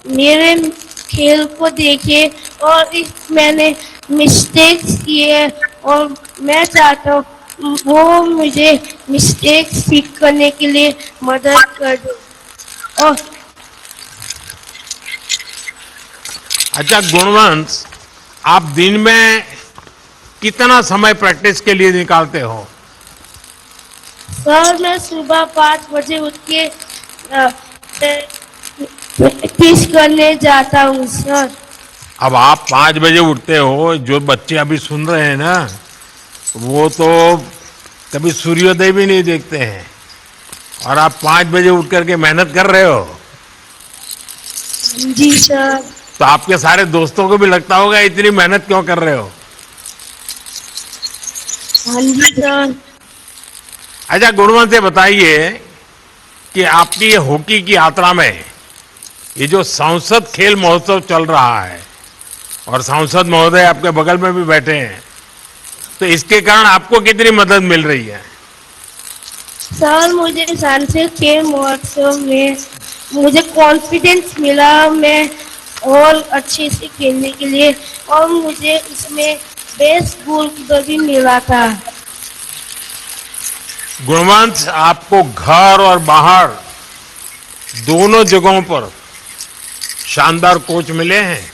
मेरे खेल को देखे और मैंने मिस्टेक्स किए और मैं चाहता हूँ वो मुझे मिस्टेक्स ठीक करने के लिए मदद कर दो। और अच्छा गुणवंश, आप दिन में कितना समय प्रैक्टिस के लिए निकालते हो? सर मैं सुबह 5 बजे उठ के प्रैक्टिस करने जाता हूँ सर। अब आप 5 बजे उठते हो, जो बच्चे अभी सुन रहे हैं ना, वो तो कभी सूर्योदय भी नहीं देखते हैं, और आप 5 बजे उठ करके मेहनत कर रहे हो। जी सर। तो आपके सारे दोस्तों को भी लगता होगा इतनी मेहनत क्यों कर रहे हो। हाँ जी सर। अच्छा गुणवंत, बताइए कि आपकी ये हॉकी की यात्रा में ये जो संसद खेल महोत्सव चल रहा है, और सांसद महोदय आपके बगल में भी बैठे हैं, तो इसके कारण आपको कितनी मदद मिल रही है? सर मुझे सांसद खेल महोत्सव में मुझे कॉन्फिडेंस मिला, मैं और अच्छे से खेलने के लिए, और मुझे इसमें बेस्ट गोल भी मिला था। गुणवंत, आपको घर और बाहर दोनों जगहों पर शानदार कोच मिले हैं।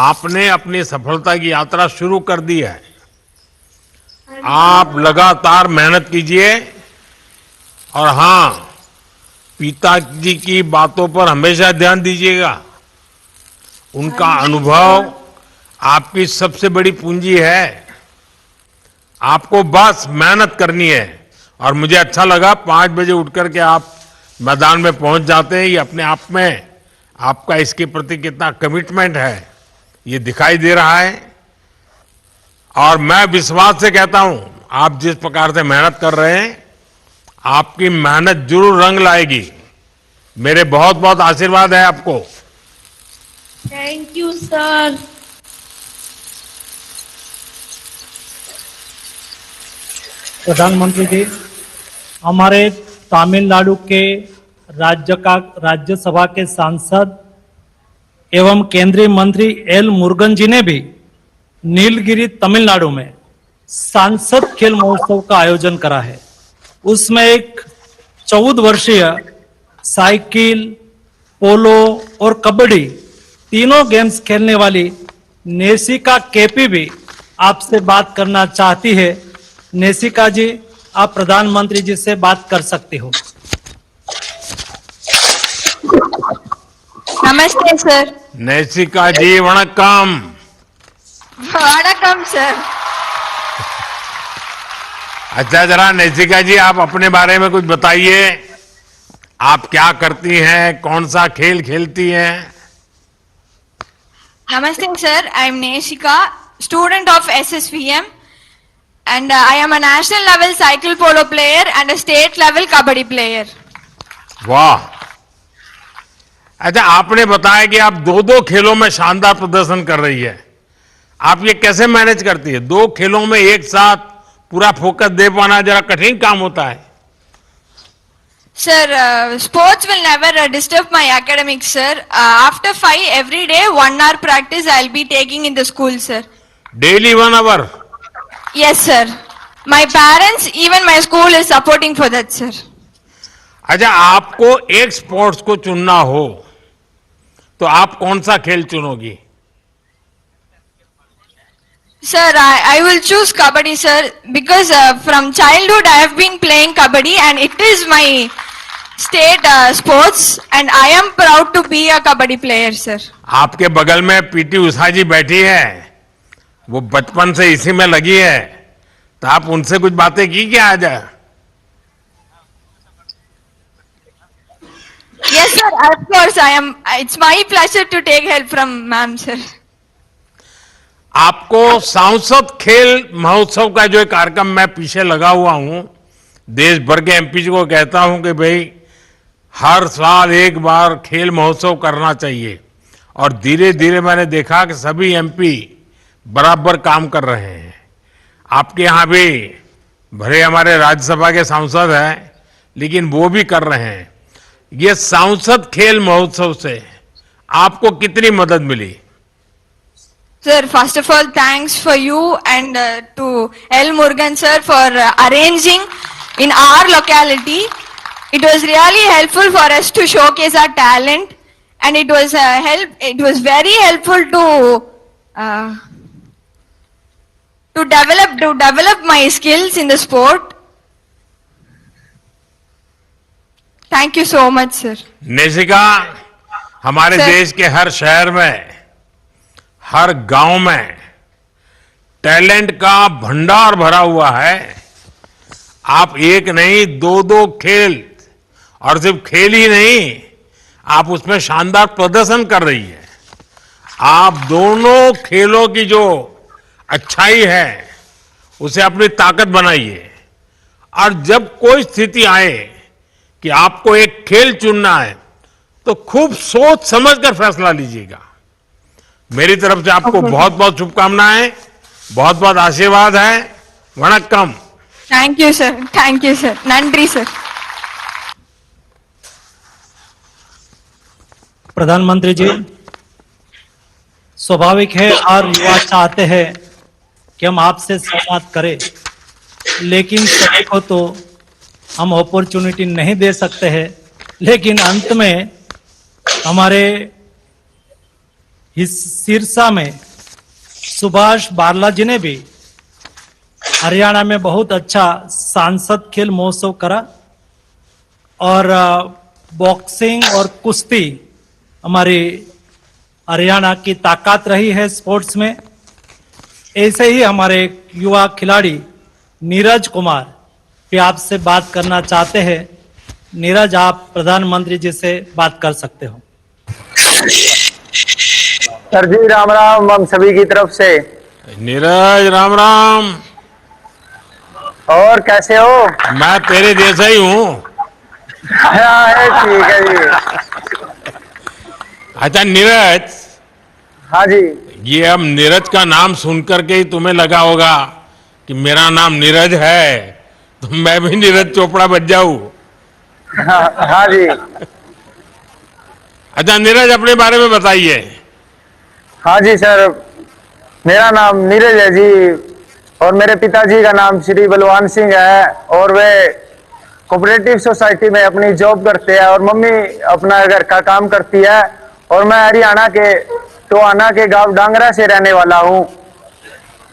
आपने अपनी सफलता की यात्रा शुरू कर दी है। आप लगातार मेहनत कीजिए, और हां, पिताजी की बातों पर हमेशा ध्यान दीजिएगा। उनका अनुभव आपकी सबसे बड़ी पूंजी है। आपको बस मेहनत करनी है। और मुझे अच्छा लगा 5 बजे उठ करके आप मैदान में पहुंच जाते हैं। ये अपने आप में आपका इसके प्रति कितना कमिटमेंट है, ये दिखाई दे रहा है। और मैं विश्वास से कहता हूं, आप जिस प्रकार से मेहनत कर रहे हैं, आपकी मेहनत जरूर रंग लाएगी। मेरे बहुत बहुत आशीर्वाद है आपको। Thank you sir. प्रधानमंत्री जी, हमारे तमिलनाडु के राज्यसभा के सांसद एवं केंद्रीय मंत्री एल मुरुगन जी ने भी नीलगिरी तमिलनाडु में सांसद खेल महोत्सव का आयोजन करा है। उसमें एक 14 वर्षीय साइकिल, पोलो और कबड्डी तीनों गेम्स खेलने वाली नेसिका केपी भी आपसे बात करना चाहती है। नेसिका जी, आप प्रधानमंत्री जी से बात कर सकती हो। नमस्ते सर। नेसिका जी वणक्कम। वणक्कम सर। अच्छा, जरा नेसिका जी आप अपने बारे में कुछ बताइए। आप क्या करती हैं, कौन सा खेल खेलती हैं? Namaste sir, I am Neshika, student of SSVM, and I am a national level cycle polo player and a state level kabaddi player. वाह। अच्छा, आपने बताया कि आप दो दो खेलों में शानदार प्रदर्शन कर रही है। आप ये कैसे मैनेज करती है? दो खेलों में एक साथ पूरा फोकस दे पाना जरा कठिन काम होता है। Sir, sports will never disturb my academics, sir. After 5 every day, 1 hour practice I'll be taking in the school, sir. Daily 1 hour? Yes, sir. My parents, even my school is supporting for that, sir. अच्छा, आपको एक sports को चुनना हो तो आप कौन सा खेल चुनोगी? Sir, I will choose kabaddi, sir, because from childhood I have been playing kabaddi and it is my state sports and I am proud to be a kabaddi player, sir. आपके बगल में पीटी उषा जी बैठी है, वो बचपन से इसी में लगी है, तो आप उनसे कुछ बातें की क्या आज? Yes, sir, of course I am. It's my pleasure to take help from ma'am, sir. आपको सांसद खेल महोत्सव का जो कार्यक्रम मैं पीछे लगा हुआ हूं, देश भर के एमपी को कहता हूं कि भाई हर साल एक बार खेल महोत्सव करना चाहिए। और धीरे धीरे मैंने देखा कि सभी एमपी बराबर काम कर रहे हैं। आपके यहां भी भले हमारे राज्यसभा के सांसद हैं, लेकिन वो भी कर रहे हैं। ये सांसद खेल महोत्सव से आपको कितनी मदद मिली? Sir, first of all, thanks for you and to L. Murugan sir for arranging in our locality. It was really helpful for us to showcase our talent, and it was It was very helpful to develop my skills in the sport. Thank you so much, sir. नेशिका, हमारे sir. देश के हर शहर में, हर गांव में talent का भंडार भरा हुआ है। आप एक नहीं, दो दो खेल, और सिर्फ खेल ही नहीं, आप उसमें शानदार प्रदर्शन कर रही है। आप दोनों खेलों की जो अच्छाई है उसे अपनी ताकत बनाइए, और जब कोई स्थिति आए कि आपको एक खेल चुनना है तो खूब सोच समझकर फैसला लीजिएगा। मेरी तरफ से आपको बहुत बहुत शुभकामनाएं, बहुत बहुत आशीर्वाद है। वणक्कम। Thank you, sir. Thank you, sir. Nandri, sir. प्रधानमंत्री जी, स्वाभाविक है और युवा चाहते हैं कि हम आपसे संवाद करें, लेकिन सभी को तो हम अपॉर्चुनिटी नहीं दे सकते हैं। लेकिन अंत में हमारे इस सिरसा में सुभाष बारला जी ने भी हरियाणा में बहुत अच्छा सांसद खेल महोत्सव करा, और बॉक्सिंग और कुश्ती हमारी हरियाणा की ताकत रही है स्पोर्ट्स में। ऐसे ही हमारे युवा खिलाड़ी नीरज कुमार भी आपसे बात करना चाहते हैं। नीरज, आप प्रधानमंत्री जी से बात कर सकते हो। सर जी राम राम, हम सभी की तरफ से। नीरज, राम राम। और कैसे हो? मैं तेरे जैसा ही हूं। हाँ, ठीक है जी। अच्छा नीरज, हाँ जी। ये अब नीरज का नाम सुनकर के ही तुम्हें लगा होगा कि मेरा नाम नीरज है तो मैं भी नीरज चोपड़ा बन जाऊं। हाँ जी। अच्छा नीरज, अपने बारे में बताइए। हाँ जी सर, मेरा नाम नीरज है जी, और मेरे पिताजी का नाम श्री बलवान सिंह है, और वे कोऑपरेटिव सोसाइटी में अपनी जॉब करते हैं, और मम्मी अपना घर का काम करती है। और मैं हरियाणा के टोहाना के गांव डांगरा से रहने वाला हूँ,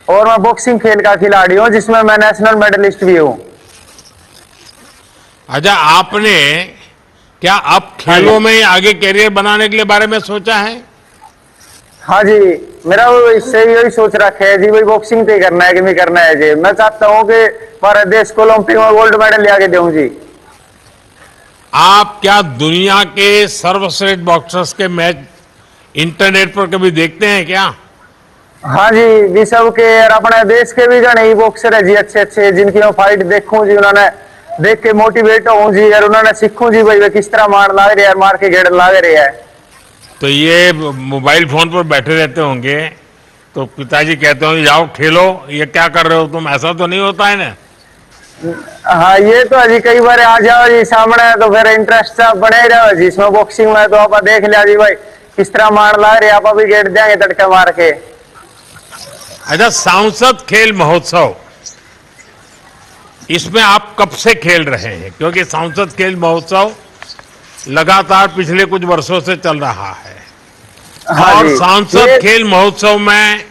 और मैं बॉक्सिंग खेल का खिलाड़ी हूँ, जिसमें मैं नेशनल मेडलिस्ट भी हूँ। अच्छा, आपने क्या अब खेलों में आगे करियर बनाने के लिए बारे में सोचा है? हाँ जी, मेरा वो इससे यही सोच रखा है जी, भाई बॉक्सिंग तो ही करना है कि नहीं करना है जी। मैं चाहता हूँ कि भारत देश को ओलंपिक में गोल्ड मेडल ले आके दूं जी। आप क्या दुनिया के सर्वश्रेष्ठ बॉक्सर्स के मैच इंटरनेट पर कभी देखते हैं क्या? हाँ जी, विश्व के और अपने देश के भी जने ही बॉक्सर है जी, अच्छे अच्छे, जिनकी मैं फाइट देखूं जी, उन्होंने देख के मोटिवेट हूँ जी, और उन्होंने सीखूं जी भाई वे किस तरह मार लाग रहे हैं, मार के गेड़ लाग रहे हैं। तो ये मोबाइल फोन पर बैठे रहते होंगे तो पिताजी कहते होंगे जाओ खेलो, ये क्या कर रहे हो तुम? ऐसा तो नहीं होता है ना? हाँ, ये तो अजी कई बार आ जाओ जी सामने तो फिर इंटरेस्ट बने रहो जी इसमें। बॉक्सिंग में तो आप देख लिया जी भाई किस तरह मार ला रहे, आप अभी गेट देंगे तड़के मार के। अच्छा, सांसद खेल महोत्सव, इसमें आप कब से खेल रहे हैं? क्योंकि सांसद खेल महोत्सव लगातार पिछले कुछ वर्षों से चल रहा है। हाँ और जी, सांसद खेल महोत्सव में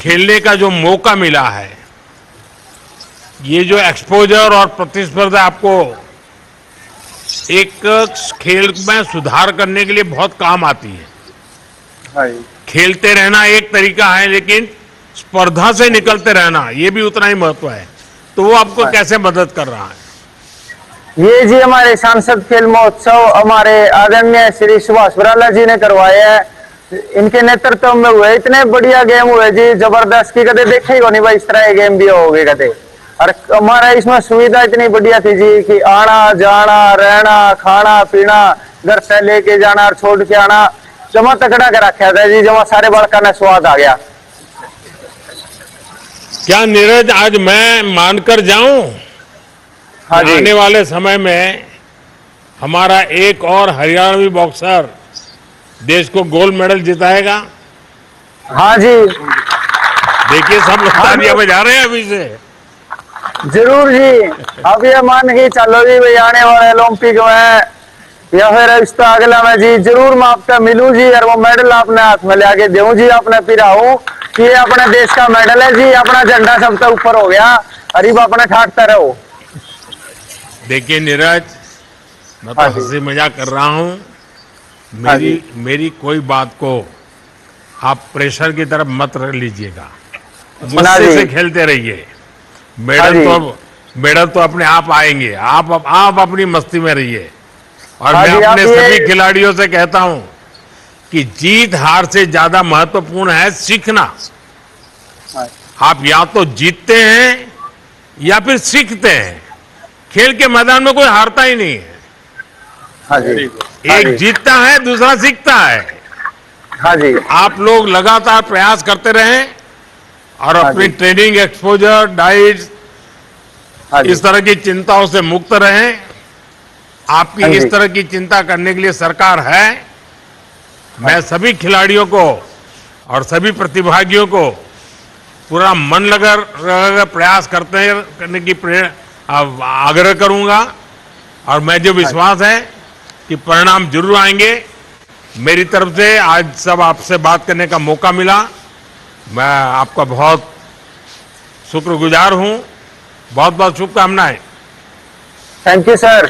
खेलने का जो मौका मिला है, ये जो एक्सपोजर और प्रतिस्पर्धा आपको एक खेल में सुधार करने के लिए बहुत काम आती है। हाँ जी। खेलते रहना एक तरीका है, लेकिन स्पर्धा से निकलते रहना ये भी उतना ही महत्व है। तो वो आपको कैसे मदद कर रहा है? ये जी हमारे सांसद खेल महोत्सव हमारे आदरणीय श्री सुभाष बराला जी ने करवाए हैं। इनके नेतृत्व में हुए, इतने बढ़िया गेम हुए जी, जबरदस्त की कदे देखे ही नहीं भाई इस तरह के गेम भी हो गए कदे। और हमारा इसमें सुविधा इतनी बढ़िया थी जी कि आना जाना रहना खाना पीना, घर से लेके जाना और छोड़ के आना, जमा तकड़ा कर रखा था जी, जमा सारे बड़का ने स्वाद आ गया। क्या नीरज, आज मैं मानकर जाऊं? हाँ जी। आने वाले समय में हमारा एक और हरियाणवी बॉक्सर देश को गोल्ड मेडल जिताएगा। हाँ जी, देखिए सब लोग तालियां बजा रहे हैं अभी से। जरूर जी। अब ये मान के चलो जी भाई, आने वाले ओलंपिक में या फिर इस अगला में जी जरूर मैं आपसे मिलूं जी, और वो मेडल अपने हाथ में लेके दूं जी, अपने पिराऊं कि ये अपने देश का मेडल है जी, अपना झंडा सबसे ऊपर हो गया, अरे अपने ठाकते रहो। देखिए नीरज, मैं तो हाँ जी। हंसी मजाक कर रहा हूं। हाँ मेरी जी। मेरी कोई बात को आप प्रेशर की तरफ मत रख लीजिएगा, ना गुस्से जी। से खेलते रहिए। हाँ मेडल जी। तो अपने आप आएंगे। आप अपनी मस्ती में रहिए। और हाँ मैं जी, आप अपने सभी ये खिलाड़ियों से कहता हूं कि जीत हार से ज्यादा महत्वपूर्ण है सीखना। आप या तो जीतते हैं या फिर सीखते हैं। खेल के मैदान में कोई हारता ही नहीं है। हाँ जी। हाँ एक जी। जीतता है, दूसरा सीखता है। हाँ जी। आप लोग लगातार प्रयास करते रहें और हाँ अपनी जी। ट्रेनिंग, एक्सपोजर, डाइट, हाँ जी। इस तरह की चिंताओं से मुक्त रहें। आपकी हाँ जी। इस तरह की चिंता करने के लिए सरकार है। मैं सभी खिलाड़ियों को और सभी प्रतिभागियों को पूरा मन लगा प्रयास करने की आग्रह करूंगा। और मैं जो विश्वास है कि परिणाम जरूर आएंगे। मेरी तरफ से आज सब आपसे बात करने का मौका मिला, मैं आपका बहुत शुक्रगुजार हूं। बहुत बहुत शुभकामनाएं। Thank you sir.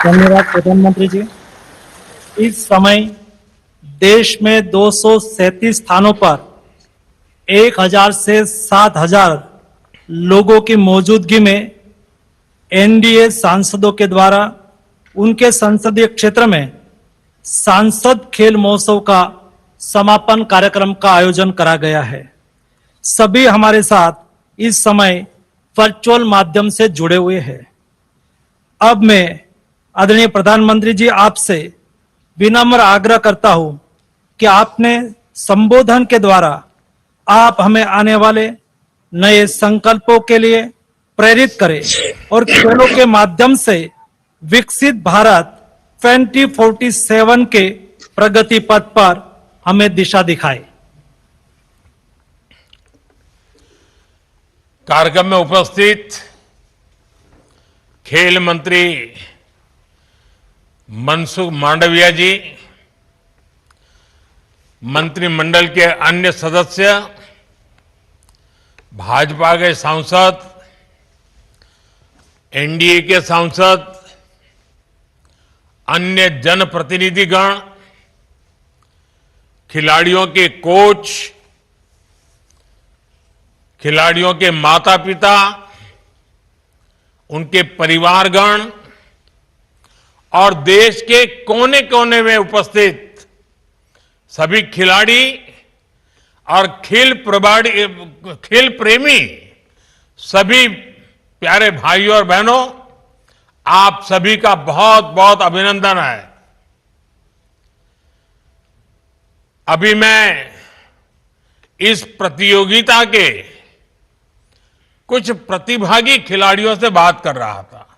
धन्यवाद प्रधानमंत्री जी। इस समय देश में 237 स्थानों पर 1000 से 7000 लोगों की मौजूदगी में एनडीए सांसदों के द्वारा उनके संसदीय क्षेत्र में सांसद खेल महोत्सव का समापन कार्यक्रम का आयोजन करा गया है। सभी हमारे साथ इस समय वर्चुअल माध्यम से जुड़े हुए हैं। अब मैं आदरणीय प्रधानमंत्री जी आपसे विनम्र आग्रह करता हूं कि आपने संबोधन के द्वारा आप हमें आने वाले नए संकल्पों के लिए प्रेरित करें और खेलों के माध्यम से विकसित भारत 2047 के प्रगति पथ पर हमें दिशा दिखाए। कार्यक्रम में उपस्थित खेल मंत्री मनसुख मांडविया जी, मंत्रिमंडल के अन्य सदस्य, भाजपा के सांसद, एनडीए के सांसद, अन्य जनप्रतिनिधिगण, खिलाड़ियों के कोच, खिलाड़ियों के माता पिता, उनके परिवारगण और देश के कोने कोने में उपस्थित सभी खिलाड़ी और खेल प्रेमी सभी प्यारे भाइयों और बहनों, आप सभी का बहुत बहुत अभिनंदन है। अभी मैं इस प्रतियोगिता के कुछ प्रतिभागी खिलाड़ियों से बात कर रहा था।